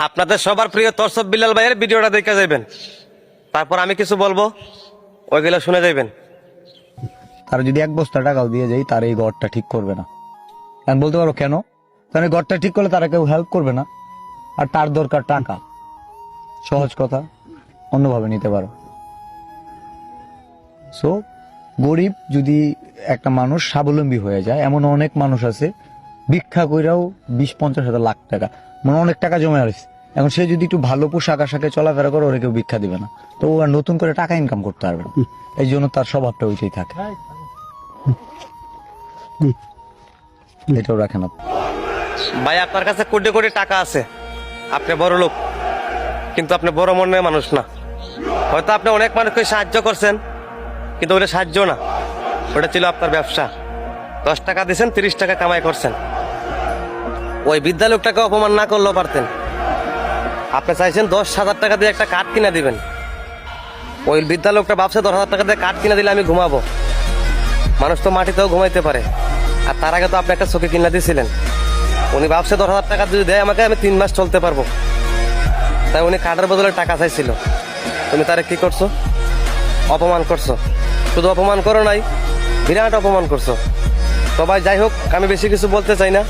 আপনাদের সবার প্রিয় তরসব বিল্লাল ভাইয়ের ভিডিওটা দেখে যাবেন, তারপর আমি কিছু বলবো, ওইগুলো শুনে যাবেন। তারা যদি 1 বস্তা টাকাও দিয়ে যায়, তার এই ঘরটা ঠিক করবে না। আমি বলতে পারো কেন? কারণ এই ঘরটা ঠিক করলে তারা কেউ হেল্প করবে না, আর তার দরকার টাকা। সহজ কথা, অন্যভাবে নিতে পারো। সো গরিব যদি একটা মানুষ স্বাবলম্বী হয়ে যায়, এমন অনেক মানুষ আছে ভিক্ষা কইরাও 20-50 হাজার লাখ টাকা, মানে অনেক টাকা জমে আছে। এখন সে যদি একটু ভালো পোশাক আশাকে চলাফেরা করে, ওরা কেউ ভিক্ষা দিবে না, তো ও আর নতুন করে টাকা ইনকাম করতে পারবে না। এই জন্য তার স্বভাবটা ওইটাই থাকে। এটাও রাখেন আপনি। ভাই আপনার কাছে কোটি কোটি টাকা আছে, আপনি বড় লোক, কিন্তু আপনি বড় মনের মানুষ না। হয়তো আপনি অনেক মানুষকে সাহায্য করছেন, কিন্তু ওটা সাহায্য না, ওটা ছিল আপনার ব্যবসা। 10 টাকা দিয়েছেন, 30 টাকা কামাই করছেন। ওই বৃদ্ধা লোকটাকে অপমান না করলেও পারতেন। আপনি চাইছেন 10,000 টাকা দিয়ে একটা কাঠ কিনে দিবেন। ওই বৃদ্ধা লোকটা ভাবছে 10,000 টাকা দিয়ে কাঠ কিনে দিলে আমি ঘুমাবো। মানুষ তো মাটিতেও ঘুমাইতে পারে। আর তার আগে তো আপনি একটা চোখে কিনে দিয়েছিলেন। উনি ভাবছে 10,000 টাকা যদি দেয় আমাকে, আমি 3 মাস চলতে পারবো। তাই উনি কাঠের বদলে টাকা চাইছিল। তুমি তারে কি করছো? অপমান করছো। শুধু অপমান করো নাই, বিরাট অপমান করছো। তো ভাই যাই হোক, আমি বেশি কিছু বলতে চাই না।